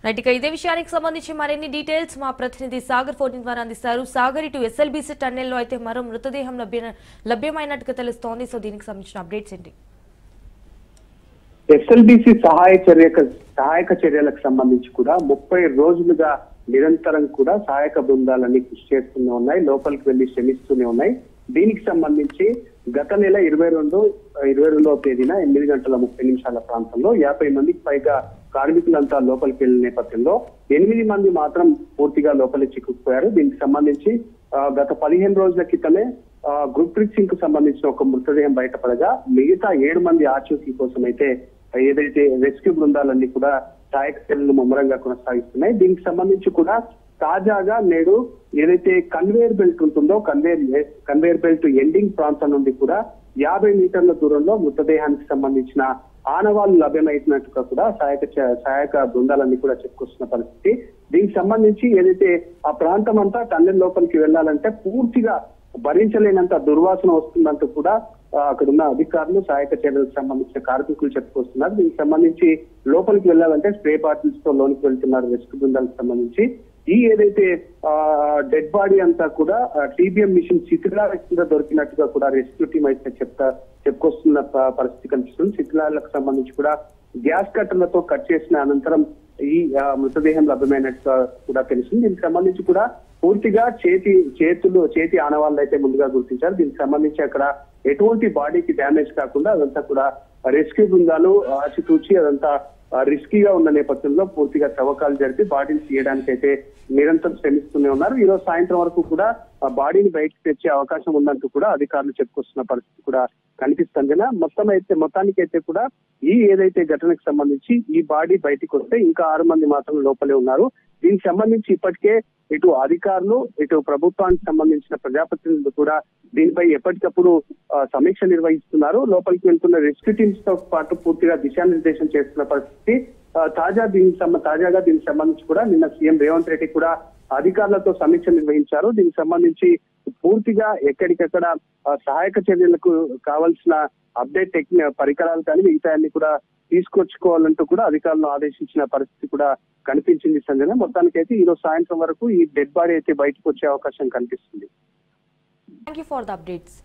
Right, ఇక ఇదే విషయానికి సంబంధించి మరిన్ని డీటెయిల్స్ మా ప్రతినిధి సాగర్ ఫోన్ ద్వారా అందిస్తారు. సాగర్, ఇటు ఎస్ఎల్బీసీ టన్నెల్లో అయితే మరో మృతదేహం లభ్యమైనట్టుగా తెలుస్తోంది. సో దీనికి సంబంధించిన అప్డేట్స్ ఏంటి? ఎస్ఎల్బీసీ సహాయక చర్యలకు సంబంధించి కూడా 30 రోజులుగా నిరంతరం కూడా సహాయక బృందాలన్నీ కృషి చేస్తూనే ఉన్నాయి, లోపలికి వెళ్లి శ్రమిస్తూనే ఉన్నాయి. దీనికి సంబంధించి గత నెల 22వ తేదీన 8:30 ప్రాంతంలో 50 మందికి పైగా కార్మికులంతా లోపలికి వెళ్లిన నేపథ్యంలో 8 మంది మాత్రం పూర్తిగా లోపలి చిక్కుకుపోయారు. దీనికి సంబంధించి గత 15 రోజుల క్రితమే గుర్ప్రీత్ సింగ్ కు సంబంధించిన ఒక మృతదేహం బయటపడగా మిగతా 7 మంది ఆచూకీ కోసం అయితే ఏదైతే రెస్క్యూ బృందాలన్నీ కూడా సహాయక చర్యలను ముమ్మరంగా కొనసాగిస్తున్నాయి. దీనికి సంబంధించి కూడా తాజాగా నేడు ఏదైతే కన్వేయర్ బెల్ట్ ఉంటుందో కన్వేయర్ బెల్ట్ ఎండింగ్ ప్రాంతం నుండి కూడా 50 మీటర్ల దూరంలో మృతదేహానికి సంబంధించిన ఆనవాళ్లు లభ్యమైనట్టుగా కూడా సహాయక బృందాలన్నీ కూడా చెప్పుకొస్తున్న పరిస్థితి. దీనికి సంబంధించి ఏదైతే ఆ ప్రాంతం అంతా టన్నెల్ లోపలికి వెళ్లాలంటే పూర్తిగా భరించలేనంత దుర్వాసన వస్తుందంటూ కూడా అక్కడ ఉన్న అధికారులు సహాయక చర్యలకు సంబంధించిన కార్మికులు చెప్పుకొస్తున్నారు. దీనికి సంబంధించి లోపలికి వెళ్లాలంటే స్ప్రే బాటిల్స్ తో లోనికి వెళ్తున్నారు రెస్క్యూ బృందాలకు సంబంధించి. ఈ ఏదైతే డెడ్ బాడీ అంతా కూడా టీబీఎం మిషన్ శిథిలాల కింద దొరికినట్టుగా కూడా రెస్క్యూ టీం అయితే చెప్పుకొస్తున్న పరిస్థితి కనిపిస్తుంది. శిథిలాలకు సంబంధించి కూడా గ్యాస్ కట్టర్లతో కట్ చేసిన అనంతరం ఈ మృతదేహం లభ్యమైనట్టుగా కూడా తెలిసింది. దీనికి సంబంధించి కూడా పూర్తిగా చేతి ఆనవాళ్ళు అయితే ముందుగా గుర్తించారు. దీనికి సంబంధించి అక్కడ ఎటువంటి బాడీకి డ్యామేజ్ కాకుండా అదంతా కూడా రెస్క్యూ బృందాలు ఆచితూచి అదంతా రిస్కీగా ఉన్న నేపథ్యంలో పూర్తిగా తవ్వకాలు జరిపి బాడీని తీయడానికి అయితే నిరంతరం శ్రమిస్తూనే ఉన్నారు. ఈ రోజు సాయంత్రం వరకు కూడా ఆ బాడీని బయటకు తెచ్చే అవకాశం ఉందంటూ కూడా అధికారులు చెప్పుకొస్తున్న పరిస్థితి కూడా కనిపిస్తుంది. మొత్తానికైతే కూడా ఈ ఏదైతే ఘటనకు సంబంధించి ఈ బాడీ బయటకు వస్తే ఇంకా 6 మంది మాత్రం లోపలే ఉన్నారు. దీనికి సంబంధించి ఇప్పటికే ఇటు అధికారులు ఇటు ప్రభుత్వానికి సంబంధించిన ప్రజాప్రతినిధులు కూడా దీనిపై ఎప్పటికప్పుడు సమీక్ష నిర్వహిస్తున్నారు. లోపలికి వెళ్తున్న రెస్క్యూ టీమ్స్ తో పాటు పూర్తిగా దిశానిర్దేశం చేస్తున్న పరిస్థితి. తాజాగా దీనికి సంబంధించి కూడా నిన్న సీఎం రేవంత్ రెడ్డి కూడా అధికారులతో సమీక్ష నిర్వహించారు. దీనికి సంబంధించి పూర్తిగా ఎక్కడికెక్కడ సహాయక చర్యలకు కావాల్సిన అప్డేట్ పరికరాలు కానీ మిగతా అన్ని కూడా తీసుకొచ్చుకోవాలంటూ కూడా అధికారులను ఆదేశించిన పరిస్థితి కూడా కనిపించింది. సంజన, మొత్తానికైతే ఈ రోజు సాయంత్రం వరకు ఈ డెడ్ బాడీ అయితే బయటకు వచ్చే అవకాశం కనిపిస్తుంది. Thank you for the updates.